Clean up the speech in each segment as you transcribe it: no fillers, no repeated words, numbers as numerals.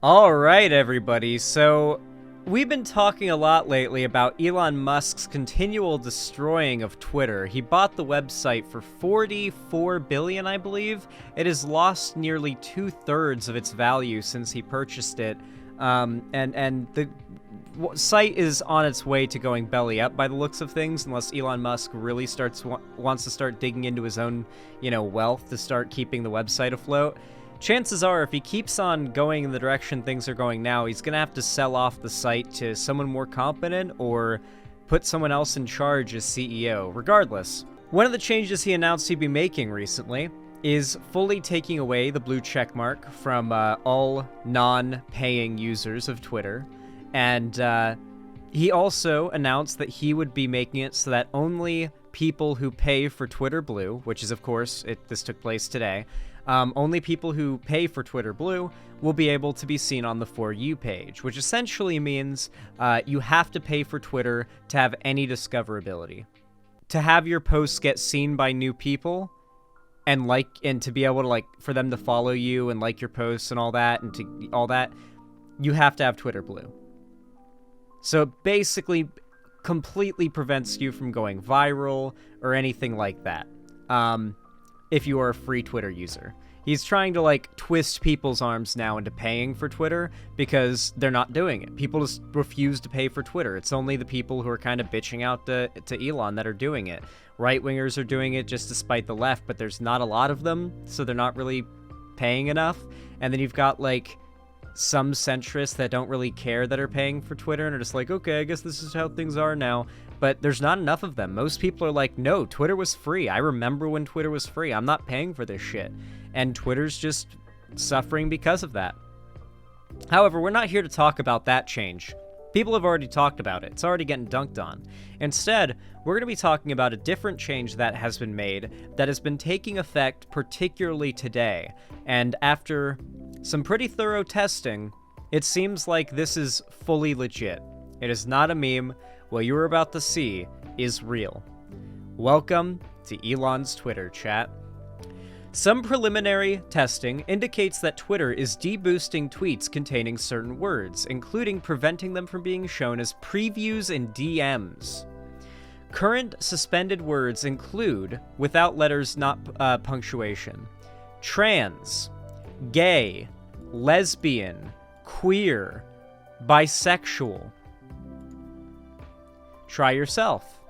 All right, everybody. So, we've been talking a lot lately about Elon Musk's continual destroying of Twitter. He bought the website for $44 billion, I believe. It has lost nearly 2/3 of its value since he purchased it. And the site is on its way to going belly up by the looks of things, unless Elon Musk really wants to start digging into his own, wealth to start keeping the website afloat. Chances are, if he keeps on going in the direction things are going now, he's going to have to sell off the site to someone more competent or put someone else in charge as CEO. Regardless, one of the changes he announced he'd be making recently is fully taking away the blue checkmark from all non-paying users of Twitter. And he also announced that he would be making it so that only people who pay for Twitter Blue, which is, of course, this took place today, only people who pay for Twitter Blue will be able to be seen on the For You page, which essentially means you have to pay for Twitter to have any discoverability. To have your posts get seen by new people and to be able to for them to follow you and like your posts and all that, you have to have Twitter Blue. So it basically completely prevents you from going viral or anything like that. If you are a free Twitter user. He's trying to twist people's arms now into paying for Twitter because they're not doing it. People just refuse to pay for Twitter. It's only the people who are kind of bitching out to Elon that are doing it. Right-wingers are doing it just to spite the left, but there's not a lot of them, so they're not really paying enough. And then you've got some centrists that don't really care that are paying for Twitter and are just okay, I guess this is how things are now. But there's not enough of them. Most people are no, Twitter was free. I remember when Twitter was free. I'm not paying for this shit. And Twitter's just suffering because of that. However, we're not here to talk about that change. People have already talked about it. It's already getting dunked on. Instead, we're going to be talking about a different change that has been made that has been taking effect particularly today. And after some pretty thorough testing, it seems like this is fully legit. It is not a meme. What you're about to see is real. Welcome to Elon's Twitter chat. Some preliminary testing indicates that Twitter is deboosting tweets containing certain words, including preventing them from being shown as previews in DMs. Current suspended words include, without letters not punctuation, trans, gay, lesbian, queer, bisexual. Try yourself.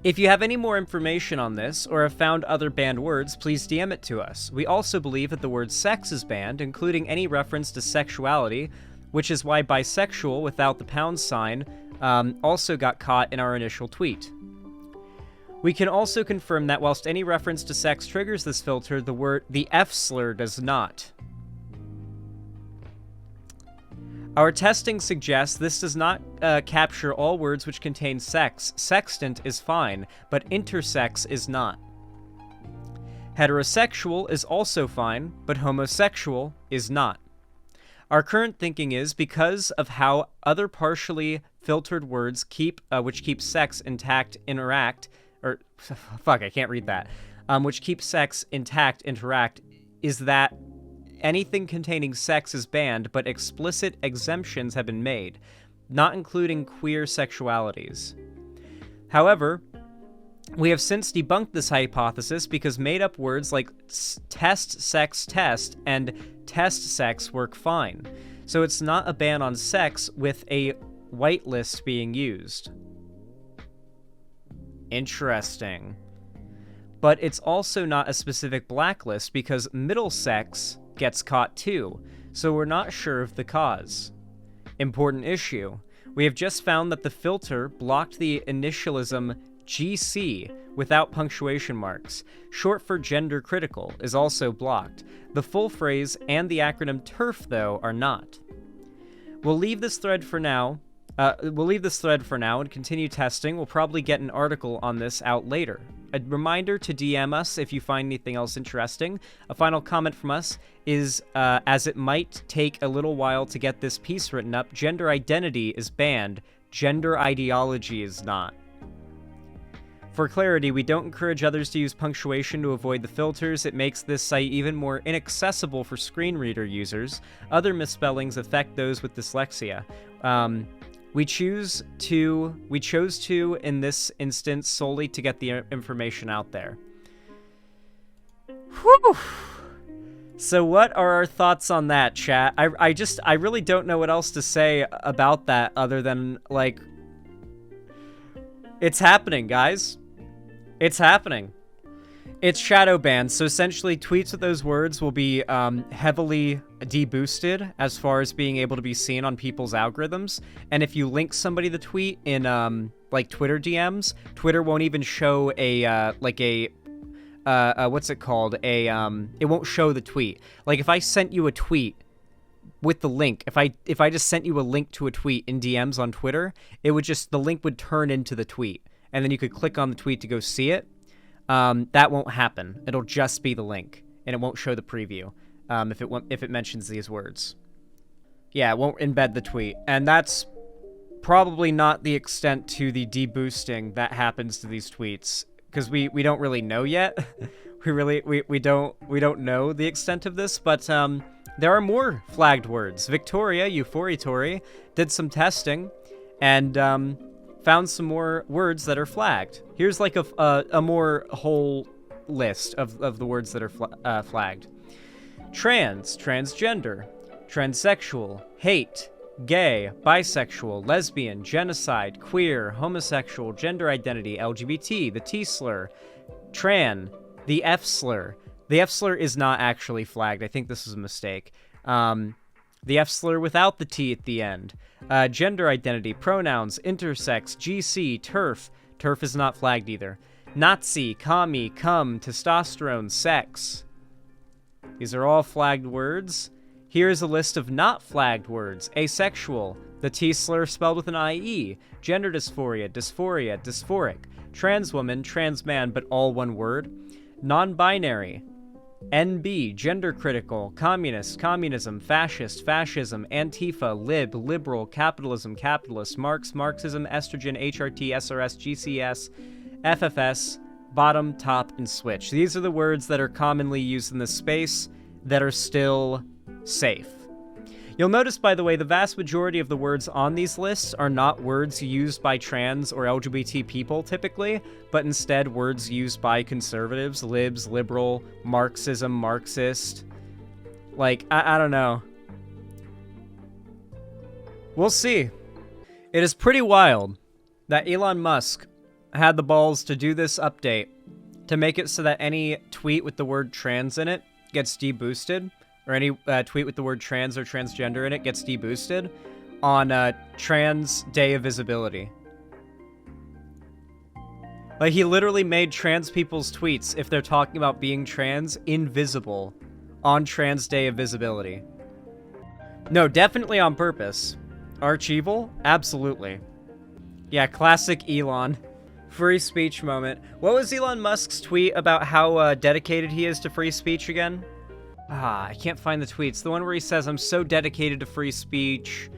If you have any more information on this or have found other banned words, please DM it to us. We also believe that the word sex is banned, including any reference to sexuality, which is why bisexual without the pound sign also got caught in our initial tweet. We can also confirm that whilst any reference to sex triggers this filter, the F slur does not. Our testing suggests this does not capture all words which contain sex. Sextant is fine, but intersex is not. Heterosexual is also fine, but homosexual is not. Our current thinking is because of how other partially filtered words which keep sex intact which keep sex intact interact, is that anything containing sex is banned, but explicit exemptions have been made, not including queer sexualities. However, we have since debunked this hypothesis because made-up words like test sex test and test sex work fine. So it's not a ban on sex with a whitelist being used. Interesting. But it's also not a specific blacklist because middle sex gets caught too, so we're not sure of the cause. Important issue. We have just found that the filter blocked the initialism GC without punctuation marks. Short for gender critical is also blocked. The full phrase and the acronym TERF, though, are not. We'll leave this thread for now and continue testing. We'll probably get an article on this out later. A reminder to DM us if you find anything else interesting. A final comment from us is, as it might take a little while to get this piece written up, gender identity is banned, gender ideology is not. For clarity, we don't encourage others to use punctuation to avoid the filters. It makes this site even more inaccessible for screen reader users. Other misspellings affect those with dyslexia. We chose to, in this instance, solely to get the information out there. Whew! So what are our thoughts on that, chat? I really don't know what else to say about that other than, like, it's happening, guys. It's happening. It's shadow banned, so essentially tweets with those words will be heavily deboosted as far as being able to be seen on people's algorithms. And if you link somebody the tweet in like Twitter DMs, Twitter won't even show a what's it called? It won't show the tweet. Like if I sent you a tweet with the link, if I just sent you a link to a tweet in DMs on Twitter, the link would turn into the tweet, and then you could click on the tweet to go see it. That won't happen. It'll just be the link, and it won't show the preview if it mentions these words. Yeah, it won't embed the tweet, and that's probably not the extent to the deboosting that happens to these tweets, because we don't really know yet. we don't know the extent of this, but there are more flagged words. Victoria Euphoriatory did some testing and found some more words that are flagged. Here's like a more whole list of the words that are flagged. Trans, transgender, transsexual, hate, gay, bisexual, lesbian, genocide, queer, homosexual, gender identity, LGBT, the T slur, tran, the F slur. The F slur is not actually flagged. I think this is a mistake. The F slur without the T at the end. Gender identity, pronouns, intersex, GC, TERF. TERF is not flagged either. Nazi, commie, cum, testosterone, sex. These are all flagged words. Here's a list of not flagged words. Asexual, the T slur spelled with an IE. Gender dysphoria, dysphoria, dysphoric. Trans woman, trans man, but all one word. Non-binary. NB, gender critical, communist, communism, fascist, fascism, Antifa, lib, liberal, capitalism, capitalist, Marx, Marxism, estrogen, HRT, SRS, GCS, FFS, bottom, top, and switch. These are the words that are commonly used in this space that are still safe. You'll notice, by the way, the vast majority of the words on these lists are not words used by trans or LGBT people typically, but instead words used by conservatives, libs, liberal, Marxism, Marxist. Like, I don't know. We'll see. It is pretty wild that Elon Musk had the balls to do this update to make it so that any tweet with the word trans in it gets deboosted, or any tweet with the word trans or transgender in it gets deboosted on Trans Day of Visibility. Like, he literally made trans people's tweets, if they're talking about being trans, invisible on Trans Day of Visibility. No, definitely on purpose. Arch-evil? Absolutely. Yeah, classic Elon. Free speech moment. What was Elon Musk's tweet about how dedicated he is to free speech again? I can't find the tweets. The one where he says, I'm so dedicated to free speech.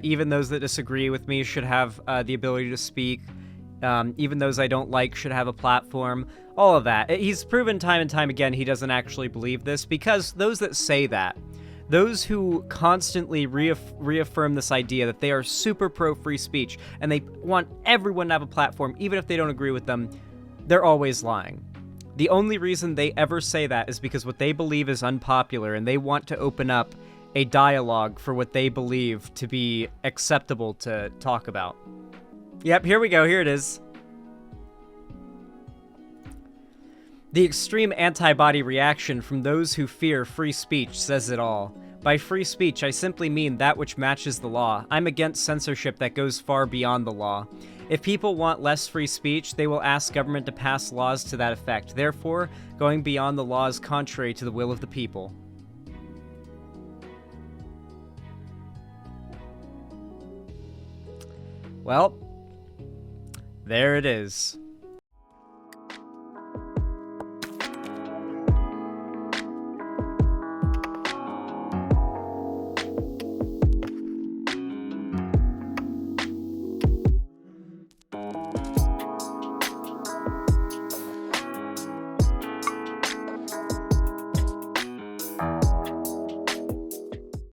Even those that disagree with me should have the ability to speak. Even those I don't like should have a platform. All of that. He's proven time and time again he doesn't actually believe this, because those that say that, those who constantly reaffirm this idea that they are super pro-free speech and they want everyone to have a platform, even if they don't agree with them, they're always lying. The only reason they ever say that is because what they believe is unpopular, and they want to open up a dialogue for what they believe to be acceptable to talk about. Yep, here we go. Here it is. The extreme antibody reaction from those who fear free speech says it all. By free speech, I simply mean that which matches the law. I'm against censorship that goes far beyond the law. If people want less free speech, they will ask government to pass laws to that effect. Therefore, going beyond the law is contrary to the will of the people. Well, there it is.